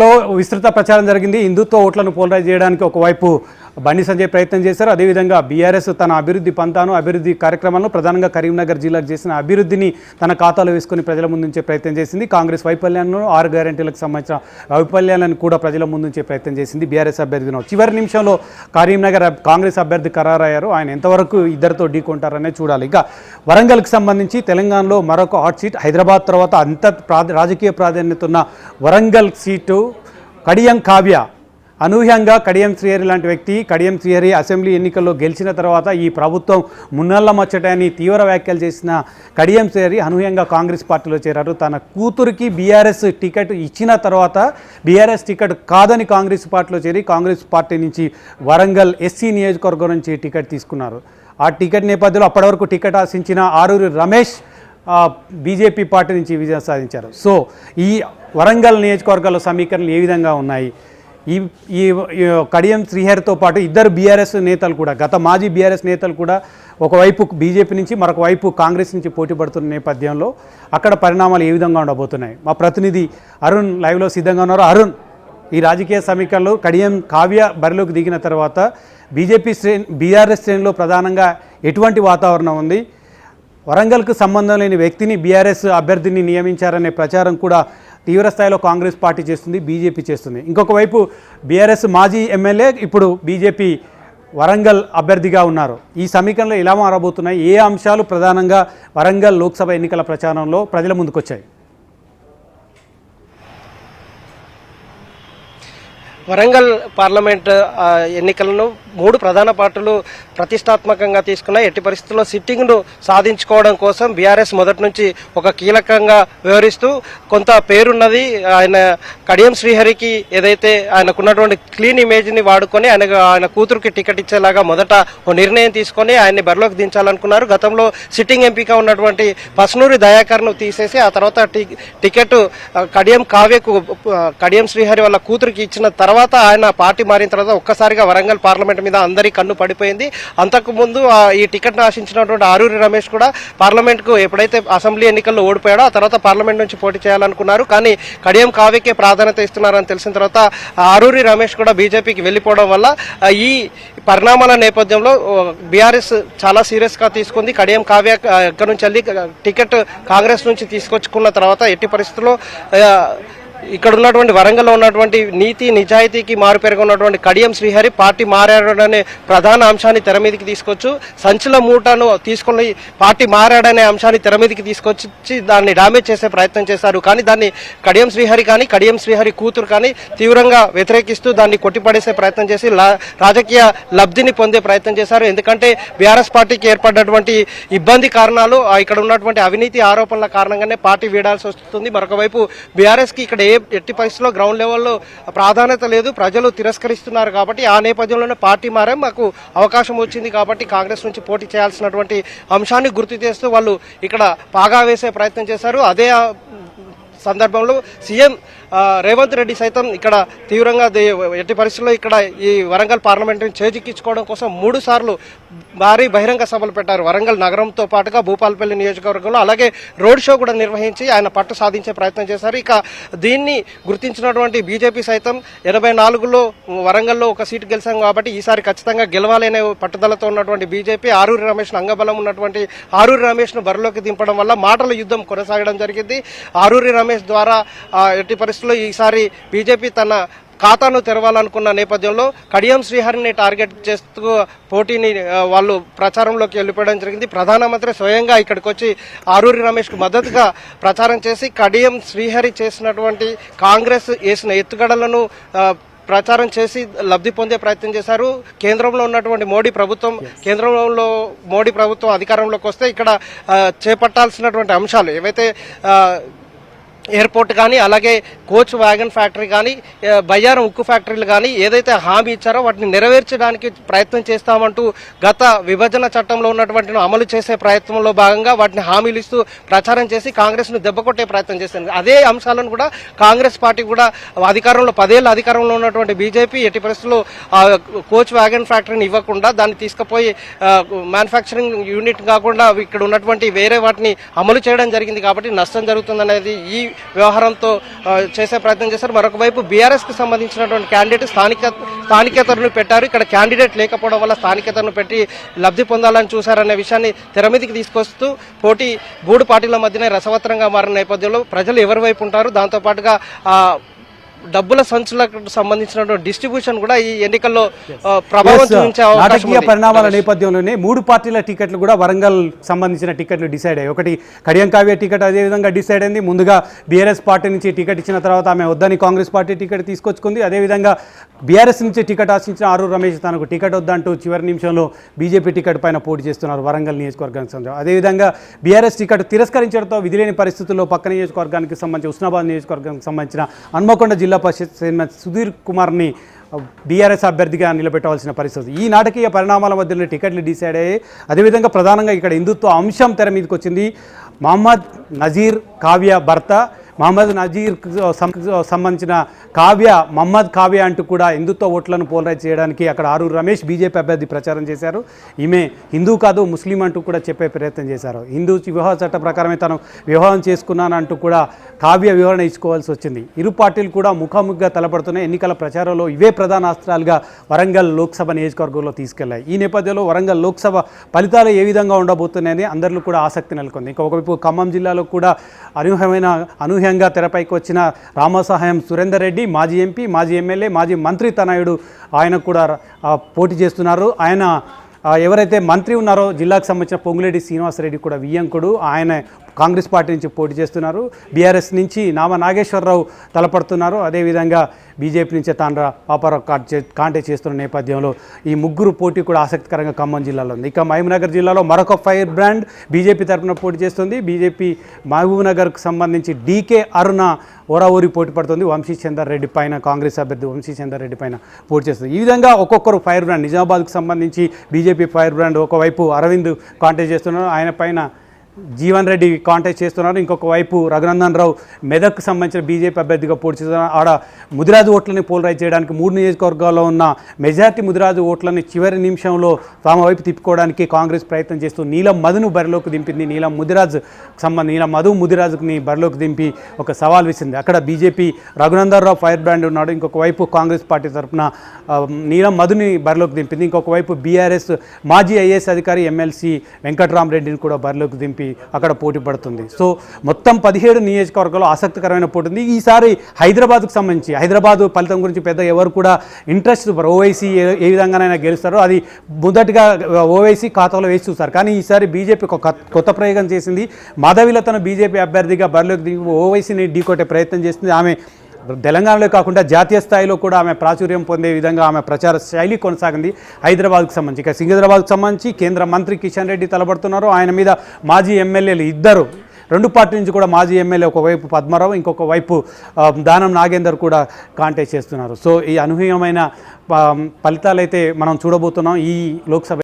లో విస్తృత ప్రచారం జరిగింది. హిందుత్వ ఓట్లను పోలరైజ్ చేయడానికి ఒకవైపు బండి సంజయ్ ప్రయత్నం చేశారు. అదేవిధంగా బీఆర్ఎస్ తన అభివృద్ధి పంతాను అభివృద్ధి కార్యక్రమాలను ప్రధానంగా కరీంనగర్ జిల్లాకు చేసిన అభివృద్ధిని తన ఖాతాలో వేసుకుని ప్రజల ముందుంచే ప్రయత్నం చేసింది. కాంగ్రెస్ వైఫల్యాలను 6 గ్యారెంటీలకు సంబంధించిన వైఫల్యాలను కూడా ప్రజల ముందుంచే ప్రయత్నం చేసింది బీఆర్ఎస్ అభ్యర్థిని. చివరి నిమిషంలో కరీంనగర్ కాంగ్రెస్ అభ్యర్థి ఖరారయ్యారు. ఆయన ఎంతవరకు ఇద్దరితో ఢీకొంటారనే చూడాలి. ఇక వరంగల్కి సంబంధించి తెలంగాణలో మరొక హాట్ సీట్, హైదరాబాద్ తర్వాత రాజకీయ ప్రాధాన్యత ఉన్న వరంగల్ సీటు కడియం కావ్య. అనూహ్యంగా కడియం శ్రీహరి లాంటి వ్యక్తి, కడియం శ్రీహరి అసెంబ్లీ ఎన్నికల్లో గెలిచిన తర్వాత ఈ ప్రభుత్వం మున్నల్ల మచ్చటని తీవ్ర వ్యాఖ్యలు చేసిన కడియం శ్రీహరి అనూహ్యంగా కాంగ్రెస్ పార్టీలో చేరారు. తన కూతురికి బీఆర్ఎస్ టికెట్ ఇచ్చిన తర్వాత బీఆర్ఎస్ టికెట్ కాదని కాంగ్రెస్ పార్టీలో చేరి కాంగ్రెస్ పార్టీ నుంచి వరంగల్ ఎస్సీ నియోజకవర్గం నుంచి టికెట్ తీసుకున్నారు. ఆ టికెట్ నేపథ్యంలో అప్పటివరకు టికెట్ ఆశించిన ఆరూరి రమేష్ బీజేపీ పార్టీ నుంచి విజయం సాధించారు. సో ఈ వరంగల్ నియోజకవర్గాల్లో సమీకరణలు ఏ విధంగా ఉన్నాయి? ఈ కడియం శ్రీహరితో పాటు ఇద్దరు బీఆర్ఎస్ నేతలు కూడా, గత మాజీ బీఆర్ఎస్ నేతలు కూడా ఒకవైపు బీజేపీ నుంచి మరొక వైపు కాంగ్రెస్ నుంచి పోటీ పడుతున్న నేపథ్యంలో అక్కడ పరిణామాలు ఏ విధంగా ఉండబోతున్నాయి? మా ప్రతినిధి అరుణ్ లైవ్లో సిద్ధంగా ఉన్నారు. అరుణ్, ఈ రాజకీయ సమీకరణలో కడియం కావ్య బరిలోకి దిగిన తర్వాత బీఆర్ఎస్ శ్రేణిలో ప్రధానంగా ఎటువంటి వాతావరణం ఉంది? వరంగల్కు సంబంధం లేని వ్యక్తిని బీఆర్ఎస్ అభ్యర్థిని నియమించారనే ప్రచారం కూడా తీవ్రస్థాయిలో కాంగ్రెస్ పార్టీ చేస్తుంది, బీజేపీ చేస్తుంది. ఇంకొక వైపు బీఆర్ఎస్ మాజీ ఎమ్మెల్యే ఇప్పుడు బీజేపీ వరంగల్ అభ్యర్థిగా ఉన్నారు. ఈ సమీకరణలో ఎలా మారబోతున్నాయి? ఏ అంశాలు ప్రధానంగా వరంగల్ లోక్సభ ఎన్నికల ప్రచారంలో ప్రజల ముందుకొచ్చాయి? వరంగల్ పార్లమెంట్ ఎన్నికలను 3 ప్రధాన పార్టీలు ప్రతిష్టాత్మకంగా తీసుకున్న ఎట్టి పరిస్థితుల్లో సిట్టింగ్ను సాధించుకోవడం కోసం బీఆర్ఎస్ మొదటి నుంచి ఒక కీలకంగా వ్యవహరిస్తూ కొంత పేరున్నది. ఆయన కడియం శ్రీహరికి ఏదైతే ఆయనకున్నటువంటి క్లీన్ ఇమేజ్ని వాడుకొని ఆయన కూతురికి టికెట్ ఇచ్చేలాగా మొదట ఓ నిర్ణయం తీసుకొని ఆయన్ని బరిలోకి దించాలనుకున్నారు. గతంలో సిట్టింగ్ ఎంపీగా ఉన్నటువంటి పస్నూరి దయాకర్ను తీసేసి ఆ తర్వాత టికెట్ కడియం కావ్యకు కడియం శ్రీహరి వాళ్ళ కూతురికి ఇచ్చిన తర్వాత ఆయన పార్టీ మారిన తర్వాత ఒక్కసారిగా వరంగల్ పార్లమెంట్ మీద అందరి కన్ను పడిపోయింది. అంతకుముందు ఈ టికెట్ ఆశించినటువంటి ఆరూరి రమేష్ కూడా పార్లమెంట్కు ఎప్పుడైతే అసెంబ్లీ ఎన్నికల్లో ఓడిపోయాడో ఆ తర్వాత పార్లమెంట్ నుంచి పోటీ చేయాలనుకున్నారు. కానీ కడియం కావ్యకే ప్రాధాన్యత ఇస్తున్నారని తెలిసిన తర్వాత ఆరూరి రమేష్ కూడా బీజేపీకి వెళ్ళిపోవడం వల్ల ఈ పరిణామాల నేపథ్యంలో బీఆర్ఎస్ చాలా సీరియస్గా తీసుకుంది. కడియం కావ్య ఇక్కడ నుంచి వెళ్ళి టికెట్ కాంగ్రెస్ నుంచి తీసుకొచ్చుకున్న తర్వాత ఎట్టి పరిస్థితుల్లో ఇక్కడ ఉన్నటువంటి వరంగల్లో ఉన్నటువంటి నీతి నిజాయితీకి మారుపేరుగా ఉన్నటువంటి కడియం శ్రీహరి పార్టీ మారాడనే ప్రధాన అంశాన్ని తెర మీదకి తీసుకొచ్చు, సంచుల మూటను తీసుకొని పార్టీ మారాడనే అంశాన్ని తెర మీదకి తీసుకొచ్చి దాన్ని డామేజ్ చేసే ప్రయత్నం చేశారు. కానీ దాన్ని కడియం శ్రీహరి కానీ కడియం శ్రీహరి కూతురు కానీ తీవ్రంగా వ్యతిరేకిస్తూ దాన్ని కొట్టిపడేసే ప్రయత్నం చేసి రాజకీయ లబ్ధిని పొందే ప్రయత్నం చేశారు. ఎందుకంటే బీఆర్ఎస్ పార్టీకి ఏర్పడినటువంటి ఇబ్బంది కారణాలు, ఇక్కడ ఉన్నటువంటి అవినీతి ఆరోపణల కారణంగానే పార్టీ వీడాల్సి వస్తుంది. మరొక వైపు బీఆర్ఎస్కి ఇక్కడ ఎట్టి పరిస్థితుల్లో గ్రౌండ్ లెవెల్లో ప్రాధాన్యత లేదు, ప్రజలు తిరస్కరిస్తున్నారు. కాబట్టి ఆ నేపథ్యంలోనే పార్టీ మారే మాకు అవకాశం వచ్చింది కాబట్టి కాంగ్రెస్ నుంచి పోటీ చేయాల్సినటువంటి అంశాన్ని గుర్తు చేస్తూ వాళ్ళు ఇక్కడ పాగా వేసే ప్రయత్నం చేశారు. అదే సందర్భంలో సీఎం రేవంత్ రెడ్డి సైతం ఇక్కడ తీవ్రంగా ఎట్టి పరిస్థితుల్లో ఇక్కడ ఈ వరంగల్ పార్లమెంటుని చేజిక్కించుకోవడం కోసం 3 సార్లు భారీ బహిరంగ సభలు పెట్టారు. వరంగల్ నగరంతో పాటుగా భూపాలపల్లి నియోజకవర్గంలో అలాగే రోడ్ షో కూడా నిర్వహించి ఆయన పట్టు సాధించే ప్రయత్నం చేశారు. ఇక దీన్ని గుర్తించినటువంటి బీజేపీ సైతం 84లో వరంగల్లో ఒక సీటు గెలిచాం కాబట్టి ఈసారి ఖచ్చితంగా గెలవాలనే పట్టుదలతో ఉన్నటువంటి బీజేపీ ఆరూరి రమేష్ను అంగబలం ఉన్నటువంటి ఆరూరి రమేష్ను బరిలోకి దింపడం వల్ల మాటల యుద్ధం కొనసాగడం జరిగింది. ఆరూరి రమేష్ ద్వారా ఎట్టి పరిస్థితుల్లో ఈసారి బీజేపీ తన ఖాతాను తెరవాలనుకున్న నేపథ్యంలో కడియం శ్రీహరిని టార్గెట్ చేస్తూ పోటీని వాళ్ళు ప్రచారంలోకి వెళ్ళిపోవడం జరిగింది. ప్రధానమంత్రి స్వయంగా ఇక్కడికి వచ్చి ఆరూరి రమేష్కు మద్దతుగా ప్రచారం చేసి కడియం శ్రీహరి చేసినటువంటి కాంగ్రెస్ వేసిన ఎత్తుగడలను ప్రచారం చేసి లబ్ధి పొందే ప్రయత్నం చేశారు. కేంద్రంలో ఉన్నటువంటి మోడీ ప్రభుత్వం అధికారంలోకి వస్తే ఇక్కడ చేపట్టాల్సినటువంటి అంశాలు ఏవైతే ఎయిర్పోర్ట్ కానీ అలాగే కోచ్ వ్యాగన్ ఫ్యాక్టరీ కానీ బయ్యారం ఉక్కు ఫ్యాక్టరీలు కానీ ఏదైతే హామీ ఇచ్చారో వాటిని నెరవేర్చడానికి ప్రయత్నం చేస్తామంటూ గత విభజన చట్టంలో ఉన్నటువంటి అమలు చేసే ప్రయత్నంలో భాగంగా వాటిని హామీలు ఇస్తూ ప్రచారం చేసి కాంగ్రెస్ను దెబ్బకొట్టే ప్రయత్నం చేసింది. అదే అంశాలను కూడా కాంగ్రెస్ పార్టీ కూడా అధికారంలో 10 ఏళ్ళ అధికారంలో ఉన్నటువంటి బీజేపీ ఎట్టి పరిస్థితుల్లో కోచ్ వ్యాగన్ ఫ్యాక్టరీని ఇవ్వకుండా దాన్ని తీసుకుపోయి మ్యానుఫ్యాక్చరింగ్ యూనిట్ కాకుండా ఇక్కడ ఉన్నటువంటి వేరే వాటిని అమలు చేయడం జరిగింది. కాబట్టి నష్టం జరుగుతుందనేది ఈ వ్యవహారంతో చేసే ప్రయత్నం చేశారు. మరొక వైపు బీఆర్ఎస్ కి సంబంధించినటువంటి క్యాండిడేట్ స్థానికేతరును పెట్టారు. ఇక్కడ క్యాండిడేట్ లేకపోవడం వల్ల స్థానికేతరును పెట్టి లబ్ధి పొందాలని చూశారనే విషయాన్ని తెర మీదకి తీసుకొస్తూ పోటీ మూడు పార్టీల మధ్యనే రసవత్తరంగా మారిన నేపథ్యంలో ప్రజలు ఎవరి వైపు ఉంటారు, దాంతోపాటుగా డబ్బుల సంచులకు సంబంధించినటువంటి డిస్ట్రిబ్యూషన్ కూడా ఈ ఎన్నికల్లో ప్రభావం చూపించే అవకాశం నాటకీయ ఉంది. పరిణామాల నేపథ్యంలోనే మూడు పార్టీల టికెట్లు కూడా వరంగల్ సంబంధించిన టికెట్లు డిసైడ్ అయ్యాయి. ఒకటి కడియం కావ్య టికెట్ అదే విధంగా డిసైడ్ అయింది. ముందుగా బీఆర్ఎస్ పార్టీ నుంచి టికెట్ ఇచ్చిన తర్వాత ఆమె వద్దని కాంగ్రెస్ పార్టీ టికెట్ తీసుకొచ్చుకుంది. అదేవిధంగా బీఆర్ఎస్ నుంచి టికెట్ ఆశించిన ఆరూరు రమేష్ తనకు టికెట్ వద్దంటూ చివరి నిమిషంలో బీజేపీ టికెట్ పైన పోటీ చేస్తున్నారు వరంగల్ నియోజకవర్గానికి సంబంధించి. అదేవిధంగా బీఆర్ఎస్ టికెట్ తిరస్కరించడంతో విధిలేని పరిస్థితుల్లో పక్క నియోజకవర్గానికి సంబంధించి ఉస్నాబాద్ నియోజకవర్గానికి సంబంధించిన హన్మకొండ జిల్లా పరిషత్ చైర్మన్ సుధీర్ కుమార్ని బీఆర్ఎస్ అభ్యర్థిగా నిలబెట్టవలసిన పరిస్థితి. ఈ నాటకీయ పరిణామాల మధ్యలో టికెట్లు డిసైడ్ అయ్యాయి. అదేవిధంగా ప్రధానంగా ఇక్కడ హిందుత్వ అంశం తెర మీదకి వచ్చింది. మహమ్మద్ నజీర్ కావ్య భర్త మహమ్మద్ నజీర్ సంబంధించిన మహమ్మద్ కావ్య అంటూ కూడా హిందుత్వ ఓట్లను పోలరైజ్ చేయడానికి అక్కడ ఆరూరు రమేష్ బీజేపీ అభ్యర్థి ప్రచారం చేశారు. ఈమె హిందూ కాదు ముస్లిం అంటూ కూడా చెప్పే ప్రయత్నం చేశారు. హిందూ వివాహ చట్ట ప్రకారమే తను వివాహం చేసుకున్నానంటూ కూడా కావ్య వివరణ ఇచ్చుకోవాల్సి వచ్చింది. ఇరు పార్టీలు కూడా ముఖాముఖిగా తలపడుతున్నాయి. ఎన్నికల ప్రచారంలో ఇవే ప్రధాన అస్త్రాలుగా వరంగల్ లోక్సభ నియోజకవర్గంలో తీసుకెళ్లాయి. ఈ నేపథ్యంలో వరంగల్ లోక్సభ ఫలితాలు ఏ విధంగా ఉండబోతున్నాయని అందరిలో కూడా ఆసక్తి నెలకొంది. ఇంకొకవైపు ఖమ్మం జిల్లాలో కూడా అనూహ్యంగా తెరపైకి వచ్చిన రామసహాయం సురేందర్ రెడ్డి మాజీ ఎంపీ, మాజీ ఎమ్మెల్యే, మాజీ మంత్రి తనయుడు ఆయన కూడా పోటీ చేస్తున్నారు. ఆయన ఎవరైతే మంత్రి ఉన్నారో జిల్లాకు సంబంధించిన పొంగులేటి శ్రీనివాసరెడ్డి కూడా వియ్యంకుడు, ఆయన కాంగ్రెస్ పార్టీ నుంచి పోటీ చేస్తున్నారు. బీఆర్ఎస్ నుంచి నామ నాగేశ్వరరావు తలపడుతున్నారు. అదేవిధంగా బీజేపీ నుంచి తాండ్ర పాపారావు కాంటే చేస్తున్న నేపథ్యంలో ఈ ముగ్గురు పోటీ కూడా ఆసక్తికరంగా ఖమ్మం జిల్లాలో ఉంది. ఇక మహబూబ్నగర్ జిల్లాలో మరొక ఫైర్ బ్రాండ్ బీజేపీ తరఫున పోటీ చేస్తుంది. బీజేపీ మహబూబ్నగర్కు సంబంధించి డీకే అరుణ ఓరావూరి పోటీ పడుతుంది. వంశీచందర్ రెడ్డి పైన కాంగ్రెస్ అభ్యర్థి వంశీచందర్ రెడ్డి పైన పోటీ చేస్తుంది. ఈ విధంగా ఒక్కొక్కరు ఫైర్ బ్రాండ్ నిజామాబాద్కు సంబంధించి బీజేపీ ఫైర్ బ్రాండ్ ఒకవైపు అరవింద్ కాంటెస్ట్ చేస్తున్నారు. ఆయన పైన జీవన్ రెడ్డి కాంటెస్ట్ చేస్తున్నారు. ఇంకొక వైపు రఘునందన్ రావు మెదక్కు సంబంధించిన బీజేపీ అభ్యర్థిగా పోటీ చేస్తున్నారు. ఆడ ముదిరాజు ఓట్లని పోలరైజ్ చేయడానికి 3 నియోజకవర్గాల్లో ఉన్న మెజార్టీ ముదిరాజు ఓట్లని చివరి నిమిషంలో తమ వైపు తిప్పుకోవడానికి కాంగ్రెస్ ప్రయత్నం చేస్తూ నీలం మధును బరిలోకి దింపింది. నీలం మధు ముదిరాజుని బరిలోకి దింపి ఒక సవాల్ విసింది. అక్కడ BJP Raghunandan Rao fire brand ఉన్నాడు. ఇంకొక వైపు కాంగ్రెస్ పార్టీ తరఫున నీలం మధుని బరిలోకి దింపింది. ఇంకొక వైపు బీఆర్ఎస్ మాజీ ఐఏఎస్ అధికారి ఎమ్మెల్సీ వెంకట్రామరెడ్డిని కూడా బరిలోకి దింపి అక్కడ పోటీ పడుతుంది. సో మొత్తం 17 నియోజకవర్గాల్లో ఆసక్తికరమైన పోటీ ఉంది. ఈసారి హైదరాబాద్కు సంబంధించి హైదరాబాద్ ఫలితం గురించి పెద్ద ఎవరు కూడా ఇంట్రెస్ట్ ఓవైసీ ఏ విధంగానైనా గెలుస్తారో అది మొదటిగా ఓవైసీ ఖాతాలో వేసి చూస్తారు. కానీ ఈసారి బీజేపీ ఒక కొత్త ప్రయోగం చేసింది. మాధవీలతను బీజేపీ అభ్యర్థిగా బరిలోకి దిగి ఓవైసీని ఢీకొట్టే ప్రయత్నం చేస్తుంది. ఆమె తెలంగాణలో కాకుండా జాతీయ స్థాయిలో కూడా ఆమె ప్రాచుర్యం పొందే విధంగా ఆమె ప్రచార శైలి కొనసాగింది. హైదరాబాద్కు సంబంధించి ఇక సికింద్రాబాద్కు సంబంధించి కేంద్ర మంత్రి కిషన్ రెడ్డి తలపడుతున్నారు. ఆయన మీద మాజీ ఎమ్మెల్యేలు ఇద్దరు 2 పార్టీ నుంచి కూడా మాజీ ఎమ్మెల్యే ఒకవైపు పద్మారావు, ఇంకొక వైపు దానం నాగేందర్ కూడా కాంటెస్ట్ చేస్తున్నారు. సో ఈ అనూహ్యమైన ఫలితాలైతే మనం చూడబోతున్నాం ఈ లోక్సభ